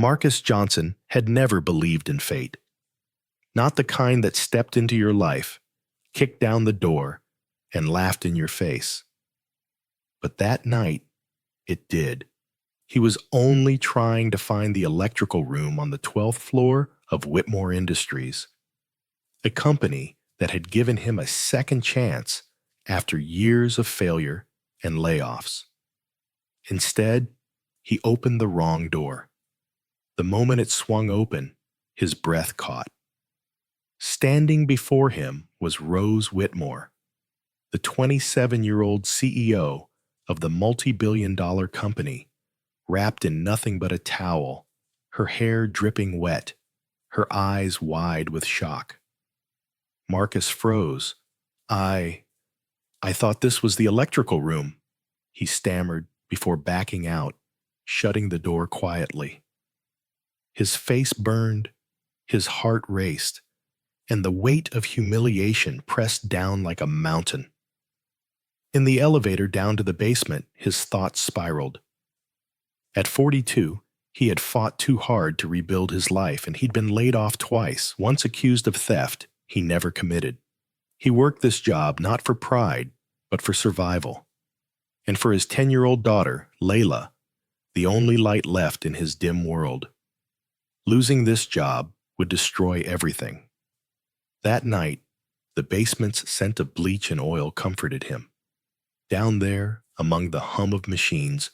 Marcus Johnson had never believed in fate. Not the kind that stepped into your life, kicked down the door, and laughed in your face. But that night, it did. He was only trying to find the electrical room on the 12th floor of Whitmore Industries, a company that had given him a second chance after years of failure and layoffs. Instead, he opened the wrong door. The moment it swung open, his breath caught. Standing before him was Rose Whitmore, the 27-year-old CEO of the multi-billion-dollar company, wrapped in nothing but a towel, her hair dripping wet, her eyes wide with shock. Marcus froze. I thought this was the electrical room," he stammered before backing out, shutting the door quietly. His face burned, his heart raced, and the weight of humiliation pressed down like a mountain. In the elevator down to the basement, his thoughts spiraled. At 42, he had fought too hard to rebuild his life, and he'd been laid off twice, once accused of theft he never committed. He worked this job not for pride, but for survival. And for his 10-year-old daughter, Layla, the only light left in his dim world. Losing this job would destroy everything. That night, the basement's scent of bleach and oil comforted him. Down there, among the hum of machines,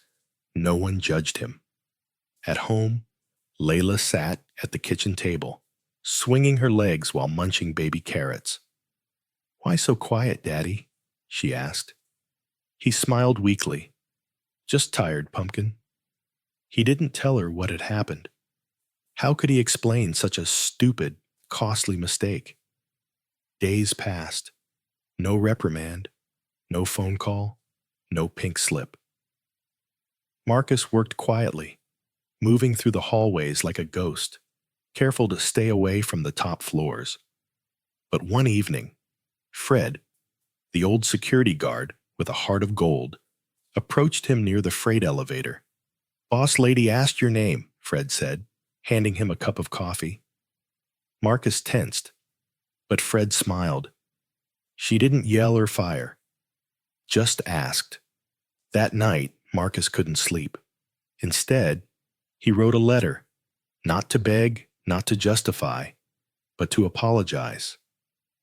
no one judged him. At home, Layla sat at the kitchen table, swinging her legs while munching baby carrots. "Why so quiet, Daddy?" she asked. He smiled weakly. "Just tired, Pumpkin." He didn't tell her what had happened. How could he explain such a stupid, costly mistake? Days passed. No reprimand, no phone call, no pink slip. Marcus worked quietly, moving through the hallways like a ghost, careful to stay away from the top floors. But one evening, Fred, the old security guard with a heart of gold, approached him near the freight elevator. "Boss lady asked your name," Fred said, handing him a cup of coffee. Marcus tensed, but Fred smiled. She didn't yell or fire, just asked. That night, Marcus couldn't sleep. Instead, he wrote a letter, not to beg, not to justify, but to apologize.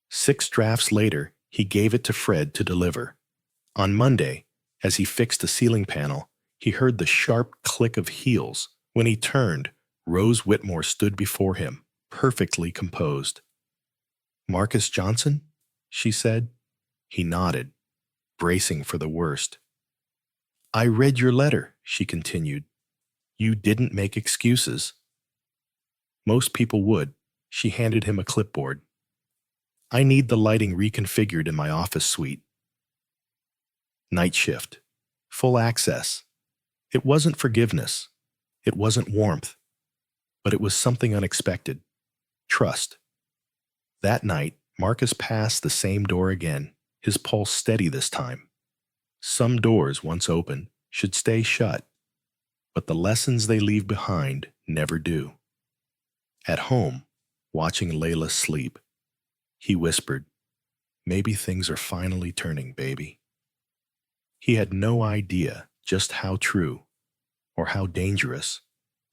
6 drafts later, he gave it to Fred to deliver. On Monday, as he fixed a ceiling panel, he heard the sharp click of heels. When he turned, Rose Whitmore stood before him, perfectly composed. "Marcus Johnson?" she said. He nodded, bracing for the worst. "I read your letter," she continued. "You didn't make excuses." Most people would. She handed him a clipboard. "I need the lighting reconfigured in my office suite." Night shift. Full access. It wasn't forgiveness. It wasn't warmth. But it was something unexpected. Trust. That night, Marcus passed the same door again, his pulse steady this time. Some doors, once open, should stay shut, but the lessons they leave behind never do. At home, watching Layla sleep, he whispered, "Maybe things are finally turning, baby." He had no idea just how true, or how dangerous,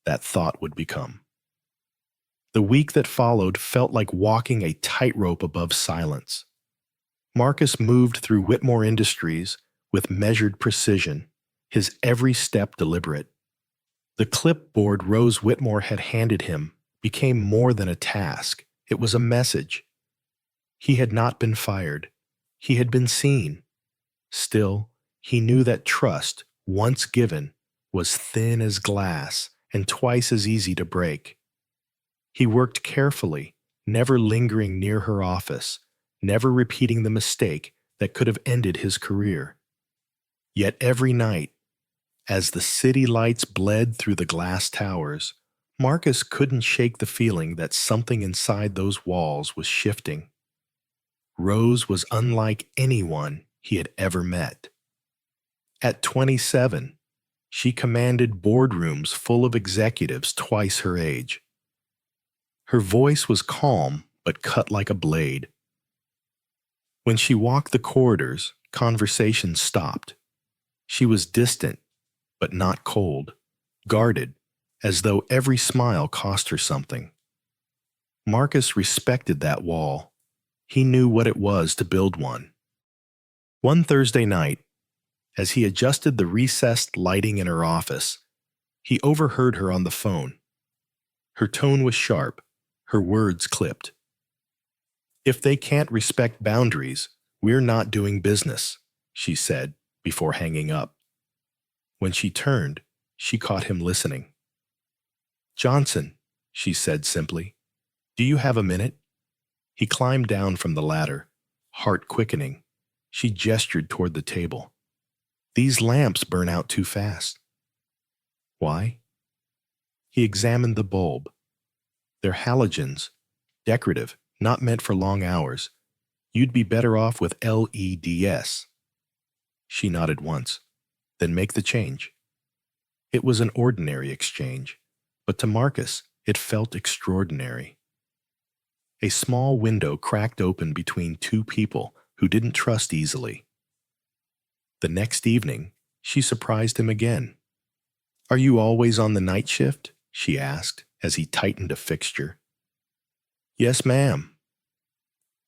that thought would become. The week that followed felt like walking a tightrope above silence. Marcus moved through Whitmore Industries with measured precision, his every step deliberate. The clipboard Rose Whitmore had handed him became more than a task. It was a message. He had not been fired. He had been seen. Still, he knew that trust, once given, was thin as glass and twice as easy to break. He worked carefully, never lingering near her office, never repeating the mistake that could have ended his career. Yet every night, as the city lights bled through the glass towers, Marcus couldn't shake the feeling that something inside those walls was shifting. Rose was unlike anyone he had ever met. At 27, She commanded boardrooms full of executives twice her age. Her voice was calm but cut like a blade. When she walked the corridors, conversation stopped. She was distant, but not cold, guarded, as though every smile cost her something. Marcus respected that wall. He knew what it was to build one. One Thursday night, as he adjusted the recessed lighting in her office, he overheard her on the phone. Her tone was sharp, her words clipped. "If they can't respect boundaries, we're not doing business," she said before hanging up. When she turned, she caught him listening. "Johnson," she said simply, "do you have a minute?" He climbed down from the ladder, heart quickening. She gestured toward the table. "These lamps burn out too fast." "Why?" He examined the bulb. "They're halogens, decorative, not meant for long hours. You'd be better off with LEDs." She nodded once. "Then make the change." It was an ordinary exchange, but to Marcus it felt extraordinary. A small window cracked open between two people who didn't trust easily. The next evening, she surprised him again. "Are you always on the night shift?" she asked as he tightened a fixture. "Yes, ma'am."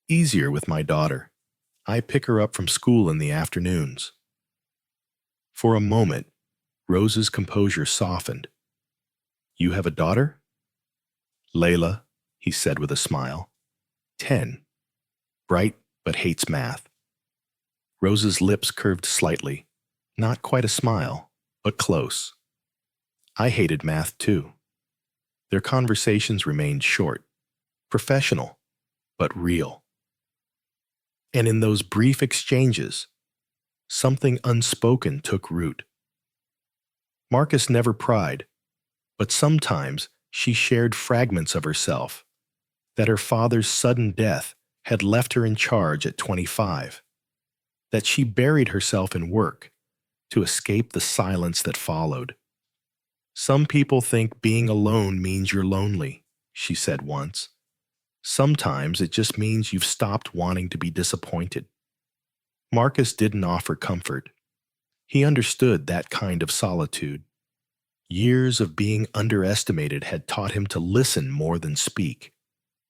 "Easier with my daughter. I pick her up from school in the afternoons." For a moment, Rose's composure softened. "You have a daughter?" "Layla," he said with a smile. 10. Bright, but hates math. Rose's lips curved slightly. Not quite a smile, but close. "I hated math too." Their conversations remained short, professional, but real. And in those brief exchanges, something unspoken took root. Marcus never pried, but sometimes she shared fragments of herself, that her father's sudden death had left her in charge at 25, that she buried herself in work to escape the silence that followed. "Some people think being alone means you're lonely," she said once. "Sometimes it just means you've stopped wanting to be disappointed." Marcus didn't offer comfort. He understood that kind of solitude. Years of being underestimated had taught him to listen more than speak.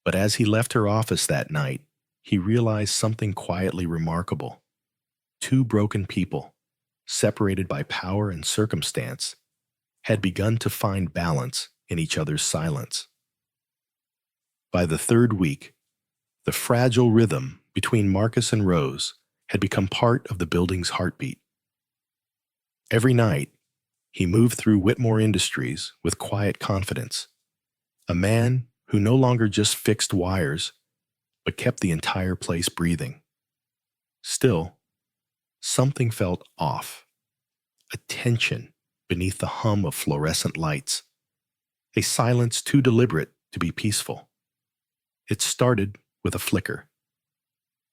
But as he left her office that night, he realized something quietly remarkable. Two broken people, separated by power and circumstance, had begun to find balance in each other's silence. By the third week, the fragile rhythm between Marcus and Rose had become part of the building's heartbeat. Every night, he moved through Whitmore Industries with quiet confidence, a man who no longer just fixed wires, but kept the entire place breathing. Still, something felt off, a tension beneath the hum of fluorescent lights, a silence too deliberate to be peaceful. It started with a flicker.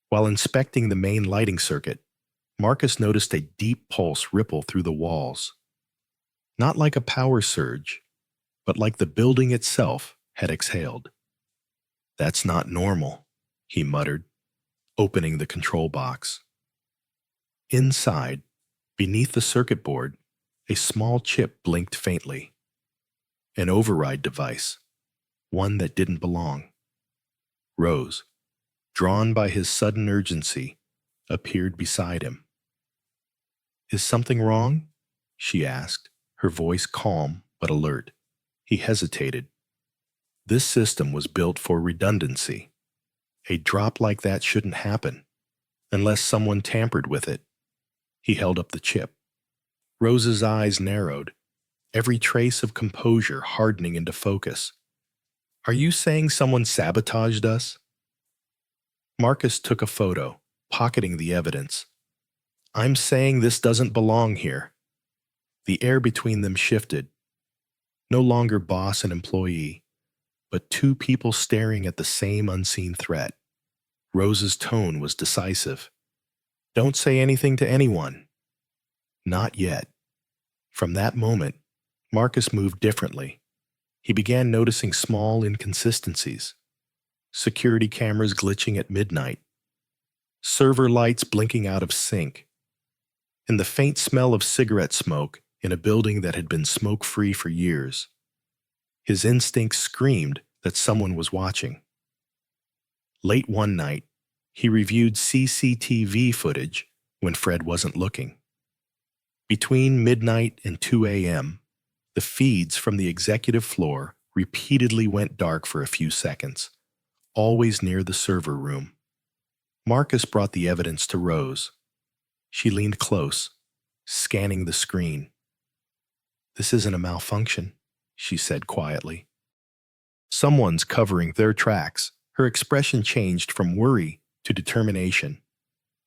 While inspecting the main lighting circuit, Marcus noticed a deep pulse ripple through the walls. Not like a power surge, but like the building itself had exhaled. "That's not normal," he muttered, opening the control box. Inside, beneath the circuit board, a small chip blinked faintly. An override device, one that didn't belong. Rose, drawn by his sudden urgency, appeared beside him. "Is something wrong?" she asked, her voice calm but alert. He hesitated. This system was built for redundancy. A drop like that shouldn't happen, unless someone tampered with it. He held up the chip. Rose's eyes narrowed, every trace of composure hardening into focus. "Are you saying someone sabotaged us?" Marcus took a photo, pocketing the evidence. "I'm saying this doesn't belong here." The air between them shifted. No longer boss and employee, but two people staring at the same unseen threat. Rose's tone was decisive. "Don't say anything to anyone." "Not yet." From that moment, Marcus moved differently. He began noticing small inconsistencies. Security cameras glitching at midnight, server lights blinking out of sync, and the faint smell of cigarette smoke in a building that had been smoke-free for years. His instincts screamed that someone was watching. Late one night, he reviewed CCTV footage when Fred wasn't looking. Between midnight and 2 a.m., the feeds from the executive floor repeatedly went dark for a few seconds, always near the server room. Marcus brought the evidence to Rose. She leaned close, scanning the screen. "This isn't a malfunction," she said quietly. "Someone's covering their tracks." Her expression changed from worry to determination.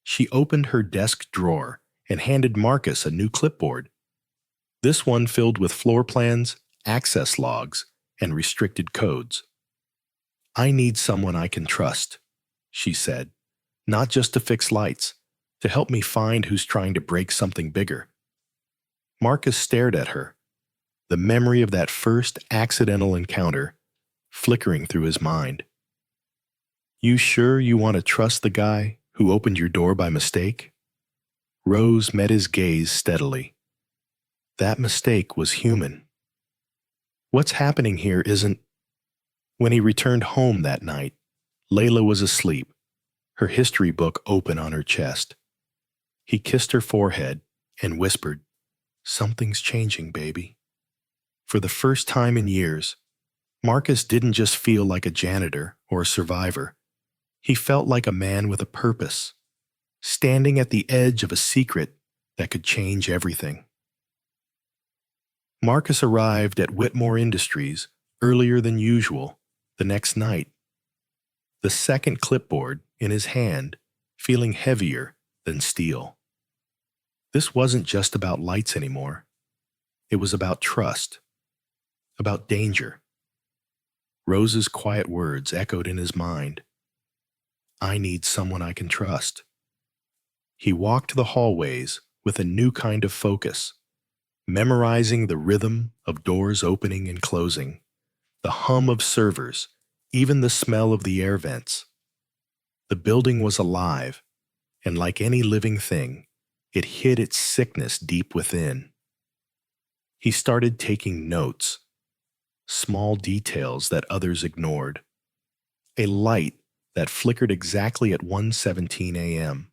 She opened her desk drawer and handed Marcus a new clipboard. This one filled with floor plans, access logs, and restricted codes. "I need someone I can trust," she said, "not just to fix lights, to help me find who's trying to break something bigger." Marcus stared at her, the memory of that first accidental encounter flickering through his mind. "You sure you want to trust the guy who opened your door by mistake?" Rose met his gaze steadily. That mistake was human. What's happening here isn't... When he returned home that night, Layla was asleep, her history book open on her chest. He kissed her forehead and whispered, "Something's changing, baby." For the first time in years, Marcus didn't just feel like a janitor or a survivor. He felt like a man with a purpose, standing at the edge of a secret that could change everything. Marcus arrived at Whitmore Industries earlier than usual the next night, the second clipboard in his hand feeling heavier than steel. This wasn't just about lights anymore. It was about trust, about danger. Rose's quiet words echoed in his mind. "I need someone I can trust." He walked the hallways with a new kind of focus, memorizing the rhythm of doors opening and closing, the hum of servers, even the smell of the air vents. The building was alive, and like any living thing, it hid its sickness deep within. He started taking notes, small details that others ignored. A light that flickered exactly at 1:17 a.m.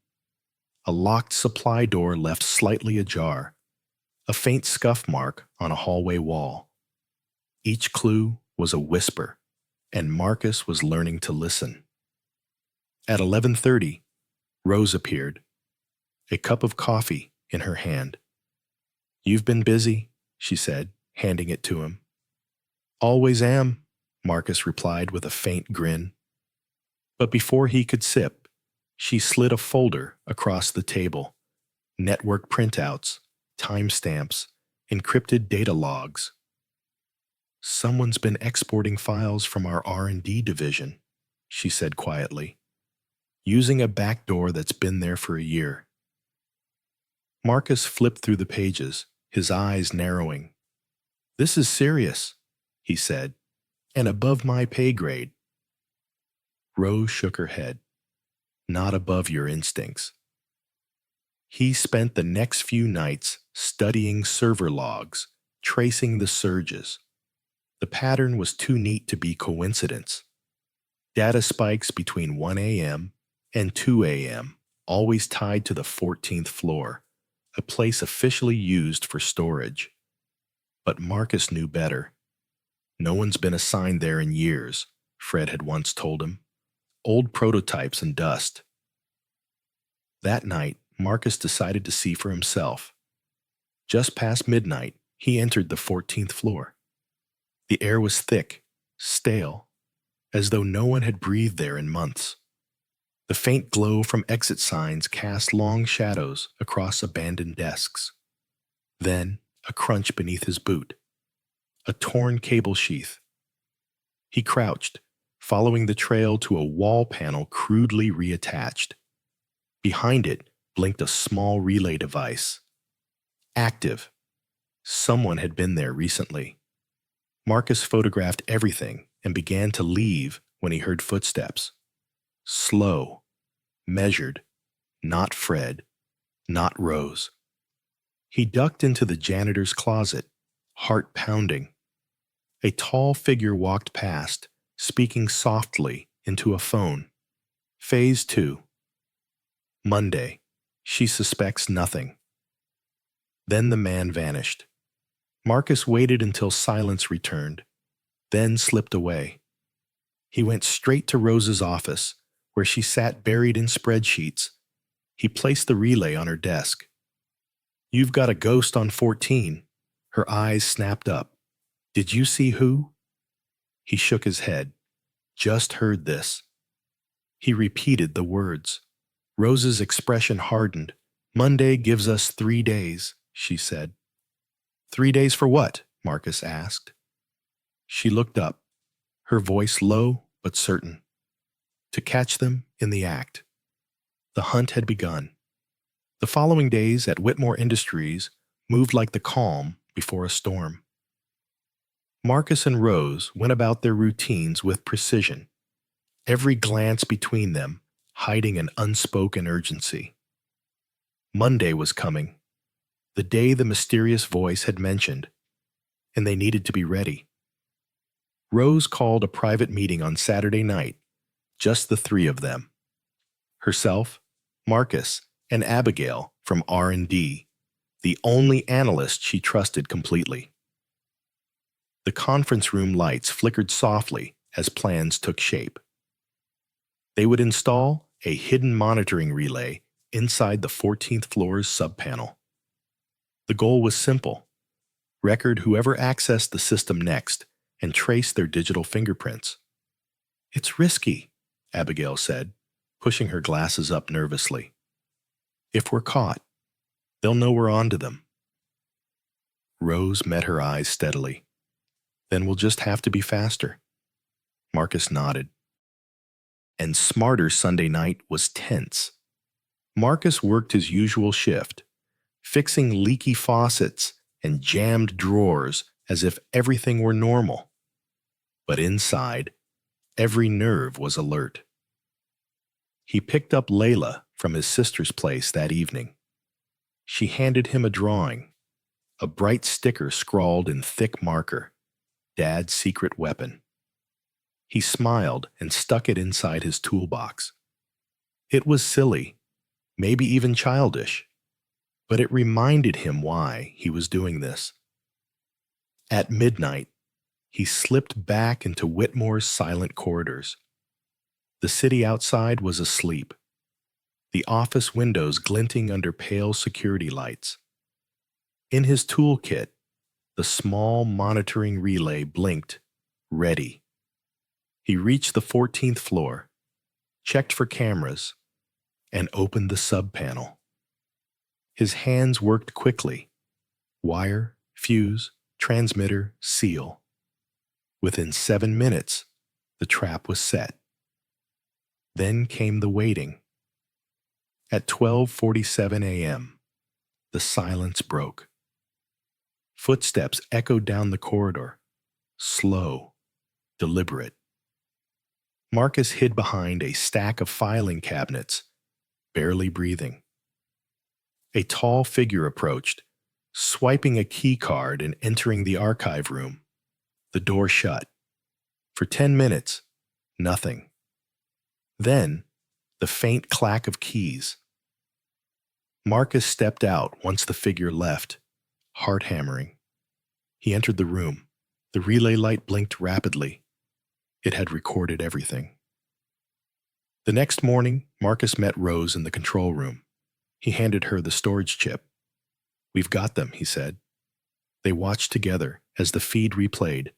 A locked supply door left slightly ajar, a faint scuff mark on a hallway wall. Each clue was a whisper, and Marcus was learning to listen. At 11:30, Rose appeared, a cup of coffee in her hand. "You've been busy," she said, handing it to him. "Always am," Marcus replied with a faint grin. But before he could sip, she slid a folder across the table. Network printouts, timestamps, encrypted data logs. "Someone's been exporting files from our R&D division," she said quietly, "using a backdoor that's been there for a year." Marcus flipped through the pages, his eyes narrowing. "This is serious," he said, "and above my pay grade." Rose shook her head. "Not above your instincts." He spent the next few nights studying server logs, tracing the surges. The pattern was too neat to be coincidence. Data spikes between 1 a.m. and 2 a.m., always tied to the 14th floor, a place officially used for storage. But Marcus knew better. "No one's been assigned there in years," Fred had once told him. "Old prototypes and dust." That night, Marcus decided to see for himself. Just past midnight, he entered the 14th floor. The air was thick, stale, as though no one had breathed there in months. The faint glow from exit signs cast long shadows across abandoned desks. Then, a crunch beneath his boot. A torn cable sheath. He crouched, following the trail to a wall panel crudely reattached. Behind it blinked a small relay device. Active. Someone had been there recently. Marcus photographed everything and began to leave when he heard footsteps. Slow, measured, not Fred, not Rose. He ducked into the janitor's closet, heart pounding. A tall figure walked past, speaking softly into a phone. Phase 2. Monday. She suspects nothing. Then the man vanished. Marcus waited until silence returned, then slipped away. He went straight to Rose's office, where she sat buried in spreadsheets. He placed the relay on her desk. "You've got a ghost on 14. Her eyes snapped up. "Did you see who?" He shook his head. "Just heard this." He repeated the words. Rose's expression hardened. "Monday gives us 3 days," she said. 3 days for what?" Marcus asked. She looked up, her voice low but certain. "To catch them in the act." The hunt had begun. The following days at Whitmore Industries moved like the calm before a storm. Marcus and Rose went about their routines with precision, every glance between them hiding an unspoken urgency. Monday was coming, the day the mysterious voice had mentioned, and they needed to be ready. Rose called a private meeting on Saturday night, just the 3 of them. Herself, Marcus, and Abigail from R&D, the only analyst she trusted completely. The conference room lights flickered softly as plans took shape. They would install a hidden monitoring relay inside the 14th floor's subpanel. The goal was simple: record whoever accessed the system next and trace their digital fingerprints. "It's risky," Abigail said, pushing her glasses up nervously. "If we're caught, they'll know we're on to them." Rose met her eyes steadily. "Then we'll just have to be faster." Marcus nodded. And Smarter Sunday night was tense. Marcus worked his usual shift, fixing leaky faucets and jammed drawers as if everything were normal. But inside, every nerve was alert. He picked up Layla from his sister's place that evening. She handed him a drawing, a bright sticker scrawled in thick marker, "Dad's secret weapon." He smiled and stuck it inside his toolbox. It was silly, maybe even childish, but it reminded him why he was doing this. At midnight, he slipped back into Whitmore's silent corridors. The city outside was asleep, the office windows glinting under pale security lights. In his toolkit, the small monitoring relay blinked, ready. He reached the 14th floor, checked for cameras, and opened the sub-panel. His hands worked quickly. Wire, fuse, transmitter, seal. Within 7 minutes, the trap was set. Then came the waiting. At 12:47 a.m., the silence broke. Footsteps echoed down the corridor, slow, deliberate. Marcus hid behind a stack of filing cabinets, barely breathing. A tall figure approached, swiping a key card and entering the archive room. The door shut. For 10 minutes, nothing. Then, the faint clack of keys. Marcus stepped out once the figure left, heart hammering. He entered the room. The relay light blinked rapidly. It had recorded everything. The next morning, Marcus met Rose in the control room. He handed her the storage chip. "We've got them," he said. They watched together as the feed replayed.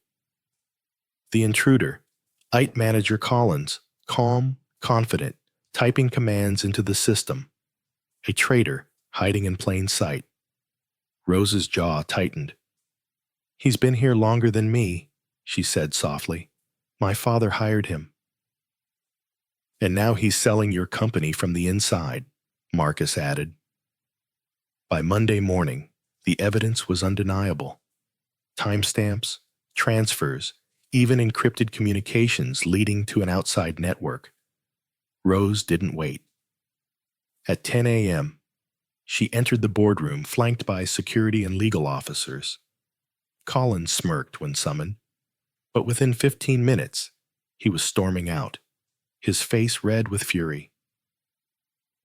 The intruder, IT Manager Collins, calm, confident, typing commands into the system. A traitor, hiding in plain sight. Rose's jaw tightened. "He's been here longer than me," she said softly. "My father hired him." "And now he's selling your company from the inside," Marcus added. By Monday morning, The evidence was undeniable. Timestamps, transfers, even encrypted communications leading to an outside network. Rose didn't wait. At 10 a.m., she entered the boardroom flanked by security and legal officers. Collins smirked when summoned, but within 15 minutes, he was storming out, his face red with fury.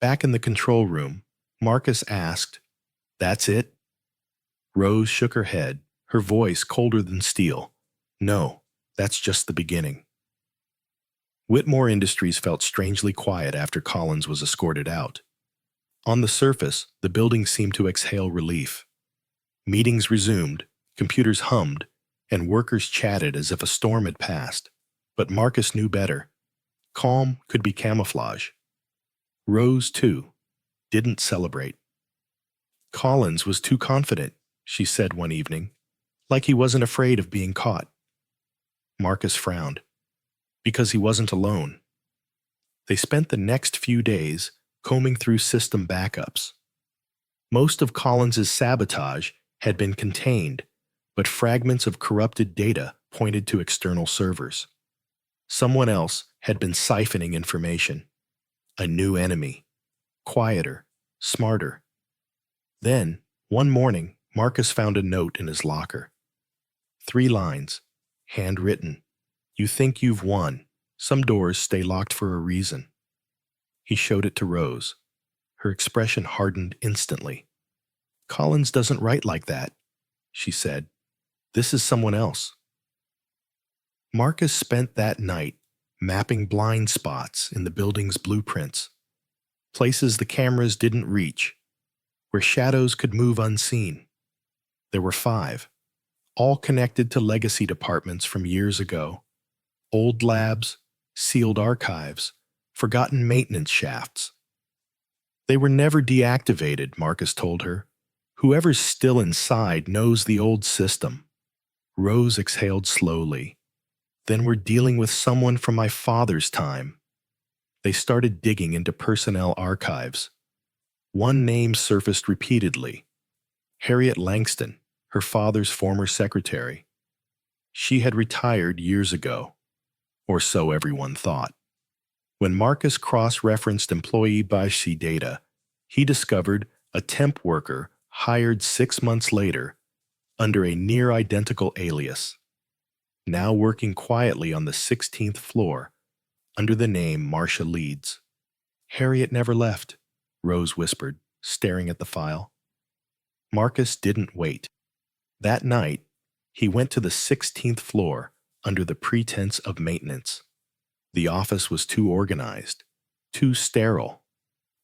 Back in the control room, Marcus asked, "That's it?" Rose shook her head, her voice colder than steel. "No, that's just the beginning." Whitmore Industries felt strangely quiet after Collins was escorted out. On the surface, the building seemed to exhale relief. Meetings resumed, computers hummed, and workers chatted as if a storm had passed. But Marcus knew better. Calm could be camouflage. Rose, too, didn't celebrate. Collins was too confident, she said one evening, like he wasn't afraid of being caught. Marcus frowned, because he wasn't alone. They spent the next few days combing through system backups. Most of Collins's sabotage had been contained, but fragments of corrupted data pointed to external servers. Someone else had been siphoning information. A new enemy. Quieter, smarter. Then, one morning, Marcus found a note in his locker. 3 lines, handwritten. "You think you've won. Some doors stay locked for a reason." He showed it to Rose. Her expression hardened instantly. "Collins doesn't write like that," she said. "This is someone else." Marcus spent that night mapping blind spots in the building's blueprints, places the cameras didn't reach, where shadows could move unseen. There were 5, all connected to legacy departments from years ago. Old labs, sealed archives, forgotten maintenance shafts. They were never deactivated, Marcus told her. Whoever's still inside knows the old system. Rose exhaled slowly. "Then we're dealing with someone from my father's time." They started digging into personnel archives. One name surfaced repeatedly: Harriet Langston, her father's former secretary. She had retired years ago, or so everyone thought. When Marcus cross-referenced employee Bashi data, he discovered a temp worker hired 6 months later under a near-identical alias, now working quietly on the 16th floor under the name Marcia Leeds. "Harriet never left," Rose whispered, staring at the file. Marcus didn't wait. That night, he went to the 16th floor under the pretense of maintenance. The office was too organized, too sterile.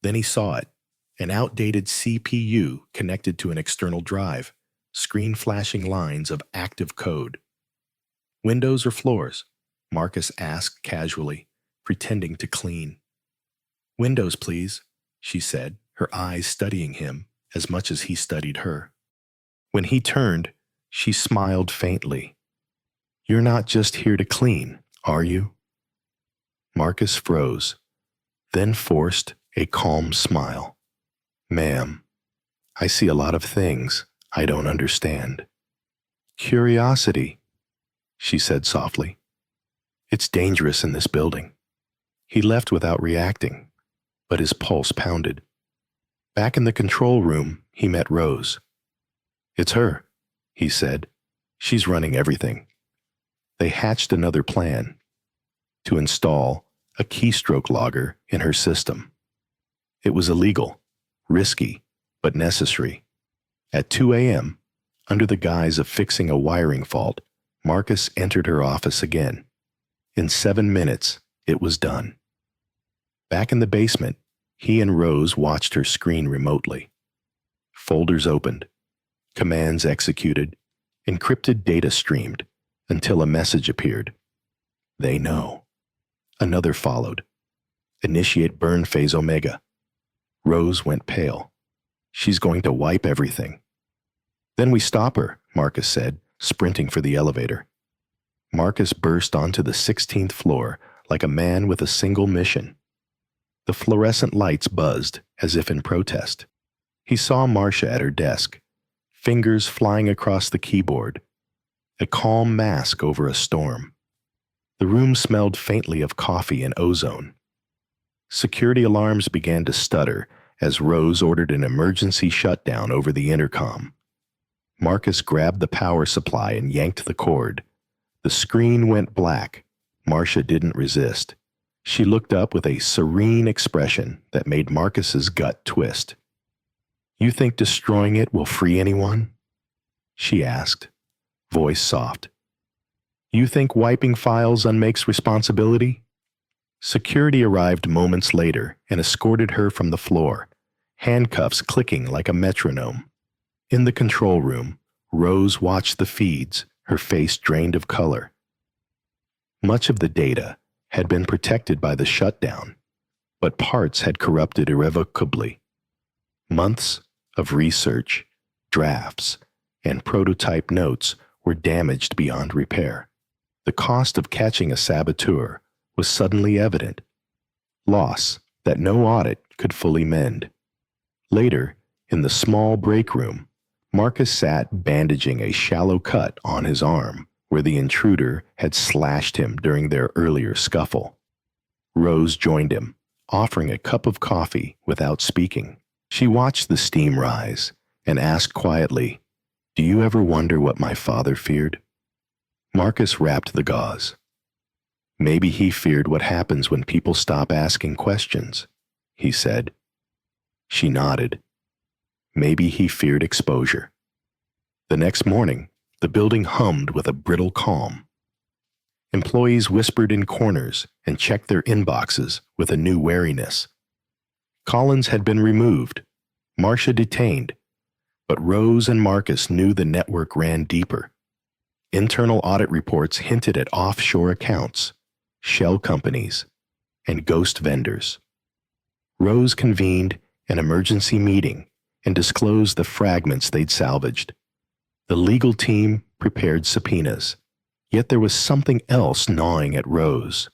Then he saw it, an outdated CPU connected to an external drive, screen flashing lines of active code. "Windows or floors?" Marcus asked casually, pretending to clean. "Windows, please," she said, her eyes studying him as much as he studied her. When he turned, she smiled faintly. "You're not just here to clean, are you?" Marcus froze, then forced a calm smile. "Ma'am, I see a lot of things I don't understand." "Curiosity," she said softly. "It's dangerous in this building." He left without reacting, but his pulse pounded. Back in the control room, he met Rose. "It's her," he said. "She's running everything." They hatched another plan: to install a keystroke logger in her system. It was illegal, risky, but necessary. At 2 a.m., under the guise of fixing a wiring fault, Marcus entered her office again. In 7 minutes, it was done. Back in the basement, he and Rose watched her screen remotely. Folders opened, commands executed, encrypted data streamed, until a message appeared. "They know." Another followed. "Initiate burn phase Omega." Rose went pale. "She's going to wipe everything." "Then we stop her," Marcus said, sprinting for the elevator. Marcus burst onto the 16th floor like a man with a single mission. The fluorescent lights buzzed, as if in protest. He saw Marcia at her desk, fingers flying across the keyboard, a calm mask over a storm. The room smelled faintly of coffee and ozone. Security alarms began to stutter as Rose ordered an emergency shutdown over the intercom. Marcus grabbed the power supply and yanked the cord. The screen went black. Marcia didn't resist. She looked up with a serene expression that made Marcus's gut twist. "You think destroying it will free anyone?" she asked, voice soft. "You think wiping files unmakes responsibility?" Security arrived moments later and escorted her from the floor, handcuffs clicking like a metronome. In the control room, Rose watched the feeds, her face drained of color. Much of the data had been protected by the shutdown, but parts had corrupted irrevocably. Months of research, drafts, and prototype notes were damaged beyond repair. The cost of catching a saboteur was suddenly evident, loss that no audit could fully mend. Later, in the small break room, Marcus sat bandaging a shallow cut on his arm where the intruder had slashed him during their earlier scuffle. Rose joined him, offering a cup of coffee without speaking. She watched the steam rise and asked quietly, "Do you ever wonder what my father feared?" Marcus wrapped the gauze. "Maybe he feared what happens when people stop asking questions," he said. She nodded. Maybe he feared exposure. The next morning, the building hummed with a brittle calm. Employees whispered in corners and checked their inboxes with a new wariness. Collins had been removed, Marcia detained, but Rose and Marcus knew the network ran deeper. Internal audit reports hinted at offshore accounts, shell companies, and ghost vendors. Rose convened an emergency meeting and disclosed the fragments they'd salvaged. The legal team prepared subpoenas, yet there was something else gnawing at Rose.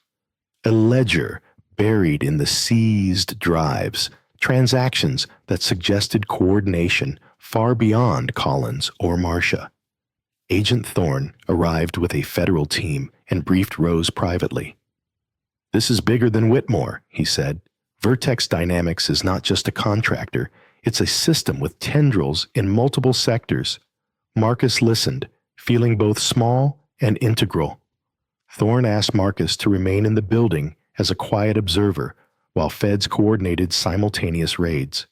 A ledger buried in the seized drives, transactions that suggested coordination far beyond Collins or Marcia. Agent Thorne arrived with a federal team and briefed Rose privately. "This is bigger than Whitmore," he said. "Vertex Dynamics is not just a contractor, it's a system with tendrils in multiple sectors." Marcus listened, feeling both small and integral. Thorne asked Marcus to remain in the building as a quiet observer while feds coordinated simultaneous raids.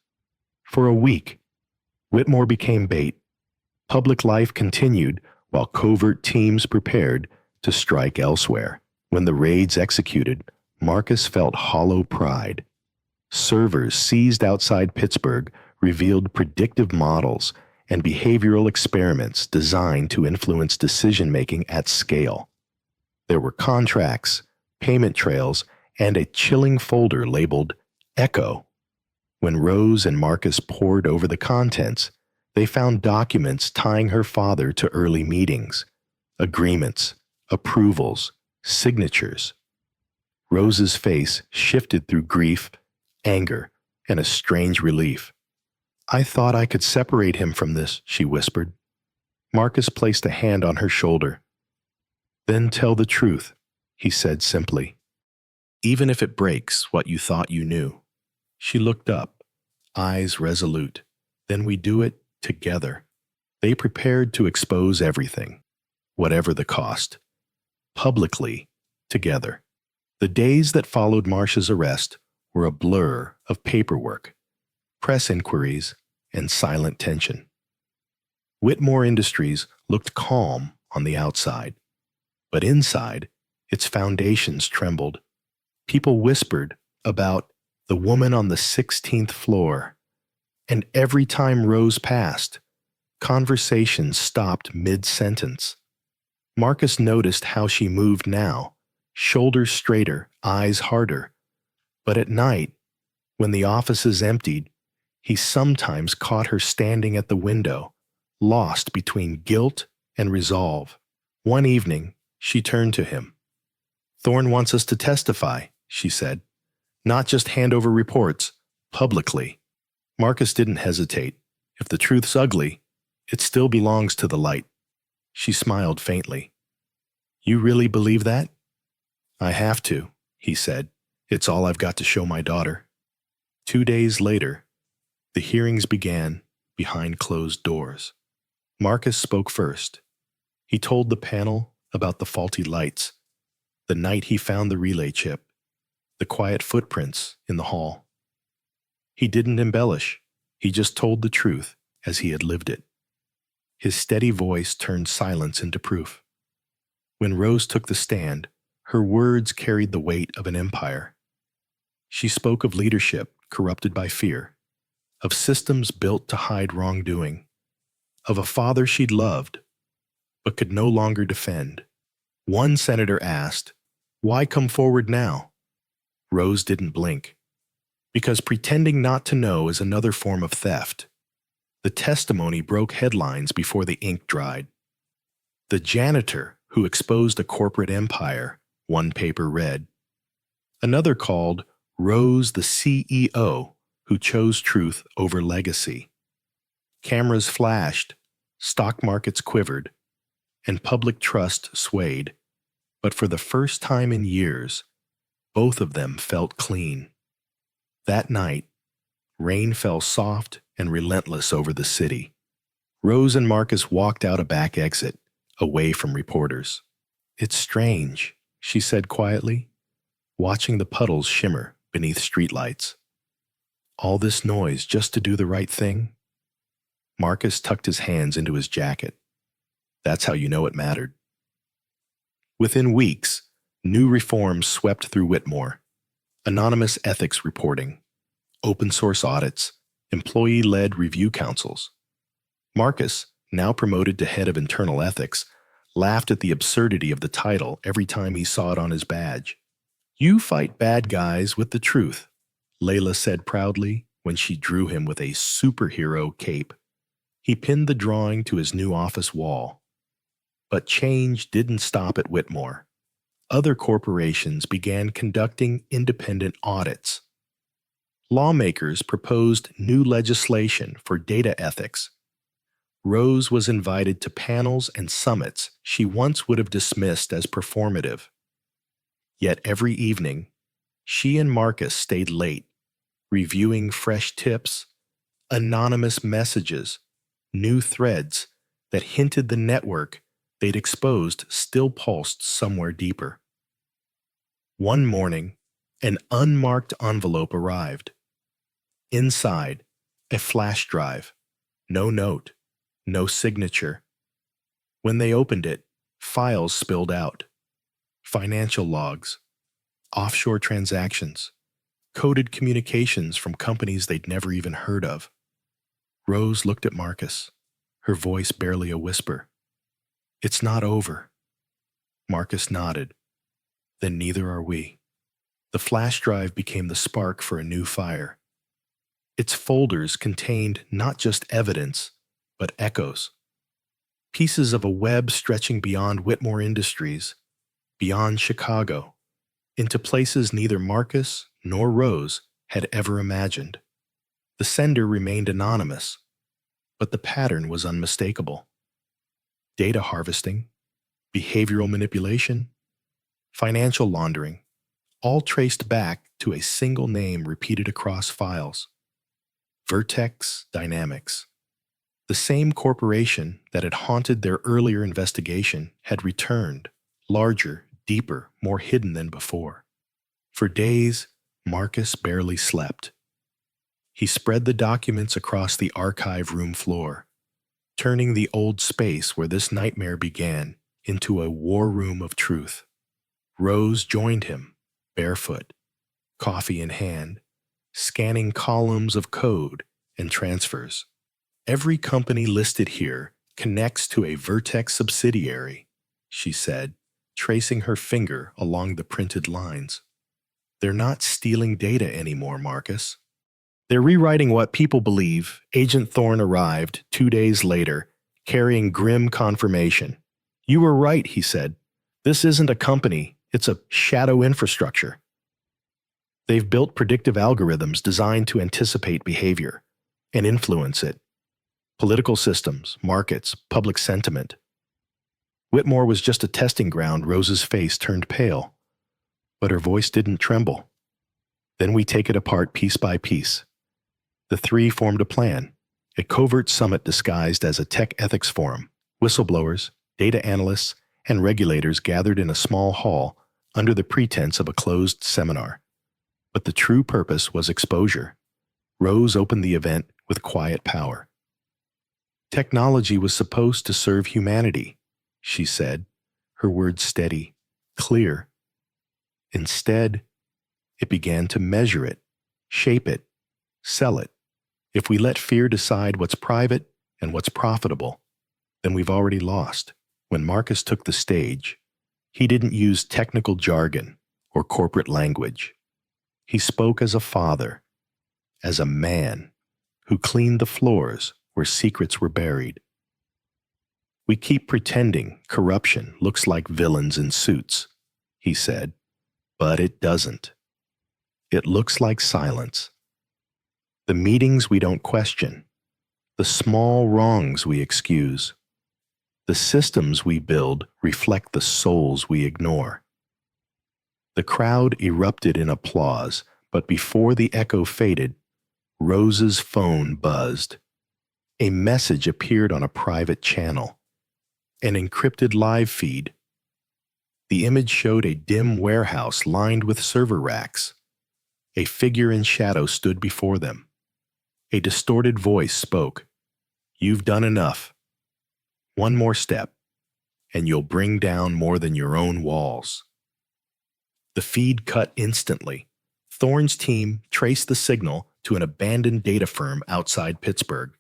For a week, Whitmore became bait. Public life continued while covert teams prepared to strike elsewhere. When the raids executed, Marcus felt hollow pride. Servers seized outside Pittsburgh revealed predictive models and behavioral experiments designed to influence decision-making at scale. There were contracts, payment trails, and a chilling folder labeled Echo. When Rose and Marcus pored over the contents, they found documents tying her father to early meetings, agreements, approvals, signatures. Rose's face shifted through grief, anger, and a strange relief. "I thought I could separate him from this," she whispered. Marcus placed a hand on her shoulder. "Then tell the truth," he said simply. "Even if it breaks what you thought you knew." She looked up, eyes resolute. "Then we do it together." They prepared to expose everything, whatever the cost, publicly, together. The days that followed Marcia's arrest were a blur of paperwork, press inquiries, and silent tension. Whitmore Industries looked calm on the outside, but inside, its foundations trembled. People whispered about the woman on the 16th floor, and every time Rose passed, conversations stopped mid-sentence. Marcus noticed how she moved now, shoulders straighter, eyes harder. But at night, when the offices emptied, he sometimes caught her standing at the window, lost between guilt and resolve. One evening, she turned to him. "Thorne wants us to testify," she said. "Not just hand over reports, publicly." Marcus didn't hesitate. If the truth's ugly, It still belongs to the light. She smiled faintly. You really believe that? I have to, he said. It's all I've got to show my daughter. 2 days later, the hearings began behind closed doors. Marcus spoke first. He told the panel about the faulty lights, the night he found the relay chip, the quiet footprints in the hall. He didn't embellish. He just told the truth as he had lived it. His steady voice turned silence into proof. When Rose took the stand, her words carried the weight of an empire. She spoke of leadership corrupted by fear, of systems built to hide wrongdoing, of a father she'd loved, but could no longer defend. One senator asked, "Why come forward now?" Rose didn't blink. Because pretending not to know is another form of theft. The testimony broke headlines before the ink dried. The janitor who exposed a corporate empire, one paper read. Another called Rose the CEO who chose truth over legacy. Cameras flashed, stock markets quivered, and public trust swayed. But for the first time in years, both of them felt clean. That night, rain fell soft and relentless over the city. Rose and Marcus walked out a back exit, away from reporters. It's strange, she said quietly, watching the puddles shimmer beneath streetlights. All this noise just to do the right thing? Marcus tucked his hands into his jacket. That's how you know it mattered. Within weeks, new reforms swept through Whitmore. Anonymous ethics reporting, open source audits, employee-led review councils. Marcus, now promoted to head of internal ethics, laughed at the absurdity of the title every time he saw it on his badge. You fight bad guys with the truth, Layla said proudly when she drew him with a superhero cape. He pinned the drawing to his new office wall. But change didn't stop at Whitmore. Other corporations began conducting independent audits. Lawmakers proposed new legislation for data ethics. Rose was invited to panels and summits she once would have dismissed as performative. Yet every evening, she and Marcus stayed late, reviewing fresh tips, anonymous messages, new threads that hinted the network they'd exposed still pulsed somewhere deeper. One morning, an unmarked envelope arrived. Inside, a flash drive, no note, no signature. When they opened it, files spilled out. Financial logs, offshore transactions, coded communications from companies they'd never even heard of. Rose looked at Marcus, her voice barely a whisper. It's not over. Marcus nodded. Then neither are we. The flash drive became the spark for a new fire. Its folders contained not just evidence, but echoes. Pieces of a web stretching beyond Whitmore Industries, beyond Chicago, into places neither Marcus nor Rose had ever imagined. The sender remained anonymous, but the pattern was unmistakable. Data harvesting, behavioral manipulation, financial laundering, all traced back to a single name repeated across files. Vertex Dynamics. The same corporation that had haunted their earlier investigation had returned, larger, deeper, more hidden than before. For days, Marcus barely slept. He spread the documents across the archive room floor, turning the old space where this nightmare began into a war room of truth. Rose joined him, barefoot, coffee in hand, scanning columns of code and transfers. Every company listed here connects to a Vertex subsidiary, she said, tracing her finger along the printed lines. They're not stealing data anymore, Marcus. They're rewriting what people believe. Agent Thorne arrived 2 days later, carrying grim confirmation. You were right, he said. This isn't a company, it's a shadow infrastructure. They've built predictive algorithms designed to anticipate behavior and influence it. Political systems, markets, public sentiment. Whitmore was just a testing ground. Rose's face turned pale, but her voice didn't tremble. Then we take it apart piece by piece. The three formed a plan, a covert summit disguised as a tech ethics forum. Whistleblowers, data analysts, and regulators gathered in a small hall under the pretense of a closed seminar. But the true purpose was exposure. Rose opened the event with quiet power. Technology was supposed to serve humanity, she said, her words steady, clear. Instead, it began to measure it, shape it, sell it. If we let fear decide what's private and what's profitable, then we've already lost. When Marcus took the stage, he didn't use technical jargon or corporate language. He spoke as a father, as a man who cleaned the floors where secrets were buried. We keep pretending corruption looks like villains in suits, he said, but it doesn't. It looks like silence. The meetings we don't question, the small wrongs we excuse. The systems we build reflect the souls we ignore. The crowd erupted in applause, but before the echo faded, Rose's phone buzzed. A message appeared on a private channel, an encrypted live feed. The image showed a dim warehouse lined with server racks. A figure in shadow stood before them. A distorted voice spoke. "You've done enough. One more step, and you'll bring down more than your own walls." The feed cut instantly. Thorne's team traced the signal to an abandoned data firm outside Pittsburgh.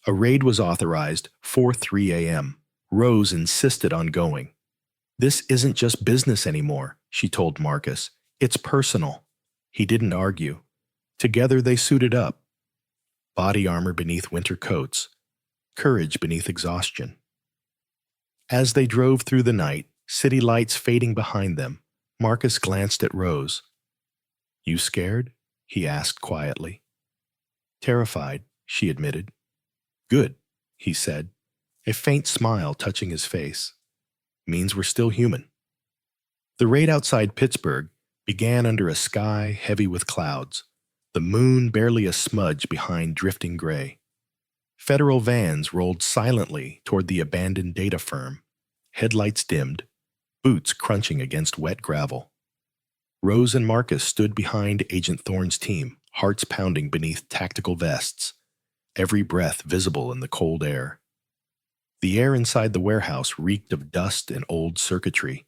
A raid was authorized 4:03 a.m. Rose insisted on going. "This isn't just business anymore," she told Marcus. "It's personal." He didn't argue. Together they suited up. Body armor beneath winter coats, courage beneath exhaustion. As they drove through the night, city lights fading behind them, Marcus glanced at Rose. "You scared?" he asked quietly. "Terrified," she admitted. "Good," he said, a faint smile touching his face. "Means we're still human." The raid outside Pittsburgh began under a sky heavy with clouds, the moon barely a smudge behind drifting gray. Federal vans rolled silently toward the abandoned data firm, headlights dimmed, boots crunching against wet gravel. Rose and Marcus stood behind Agent Thorne's team, hearts pounding beneath tactical vests, every breath visible in the cold air. The air inside the warehouse reeked of dust and old circuitry.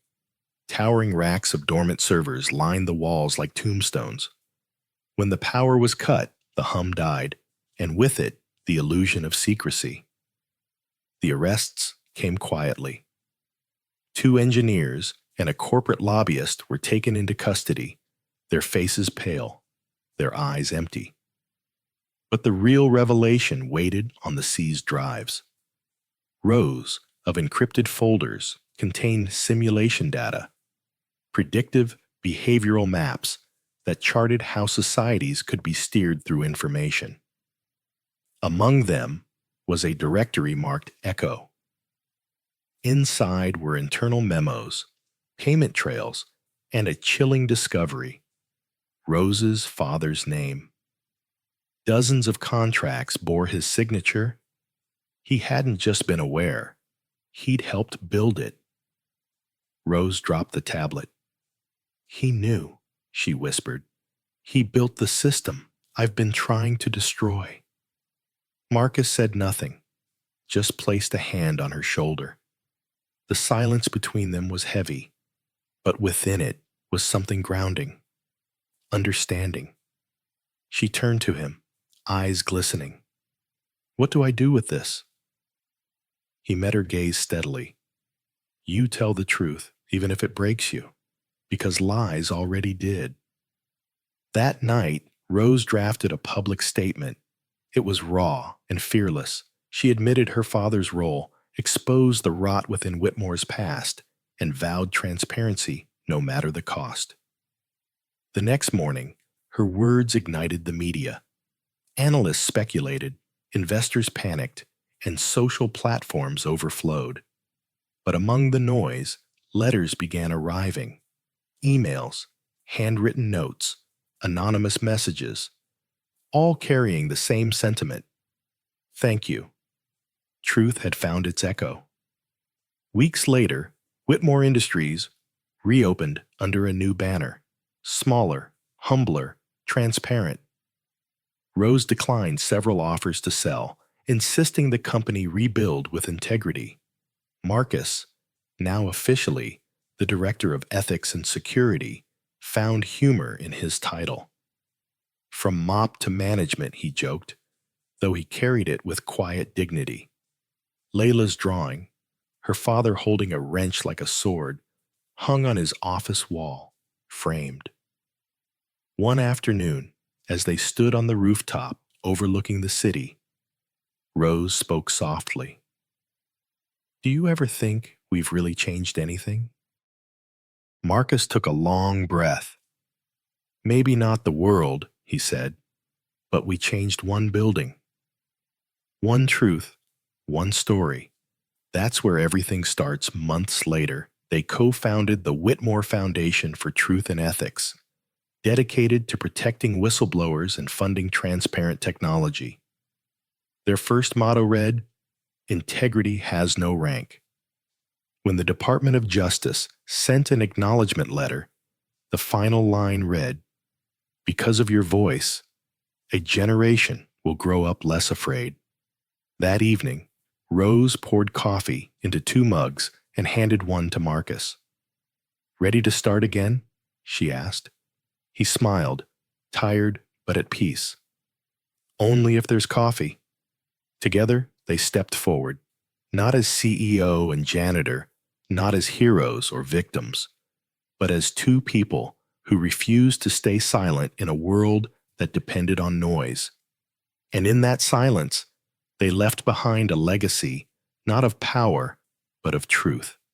Towering racks of dormant servers lined the walls like tombstones. When the power was cut, the hum died, and with it, the illusion of secrecy. The arrests came quietly. 2 engineers and a corporate lobbyist were taken into custody, their faces pale, their eyes empty. But the real revelation waited on the seized drives. Rows of encrypted folders contained simulation data, predictive behavioral maps that charted how societies could be steered through information. Among them was a directory marked Echo. Inside were internal memos, payment trails, and a chilling discovery: Rose's father's name. Dozens of contracts bore his signature. He hadn't just been aware, he'd helped build it. Rose dropped the tablet. "He knew," she whispered. "He built the system I've been trying to destroy." Marcus said nothing, just placed a hand on her shoulder. The silence between them was heavy, but within it was something grounding, understanding. She turned to him, eyes glistening. "What do I do with this?" He met her gaze steadily. "You tell the truth, even if it breaks you, because lies already did." That night, Rose drafted a public statement. It was raw and fearless. She admitted her father's role, exposed the rot within Whitmore's past, and vowed transparency no matter the cost. The next morning, her words ignited the media. Analysts speculated, investors panicked, and social platforms overflowed. But among the noise, letters began arriving, emails, handwritten notes, anonymous messages, all carrying the same sentiment. Thank you. Truth had found its echo. Weeks later, Whitmore Industries reopened under a new banner, smaller, humbler, transparent. Rose declined several offers to sell, insisting the company rebuild with integrity. Marcus, now officially the director of ethics and security, found humor in his title. From mop to management, he joked, though he carried it with quiet dignity. Layla's drawing, her father holding a wrench like a sword, hung on his office wall, framed. One afternoon, as they stood on the rooftop overlooking the city, Rose spoke softly. Do you ever think we've really changed anything? Marcus took a long breath. Maybe not the world, he said, but we changed one building. One truth, one story. That's where everything starts. Months later, they co-founded the Whitmore Foundation for Truth and Ethics, dedicated to protecting whistleblowers and funding transparent technology. Their first motto read, "Integrity has no rank." When the Department of Justice sent an acknowledgement letter, the final line read, "Because of your voice, a generation will grow up less afraid." That evening, Rose poured coffee into 2 mugs and handed one to Marcus. "Ready to start again?" she asked. He smiled, tired but at peace. "Only if there's coffee." Together, they stepped forward, not as CEO and janitor, not as heroes or victims, but as 2 people who refused to stay silent in a world that depended on noise. And in that silence, they left behind a legacy not of power, but of truth.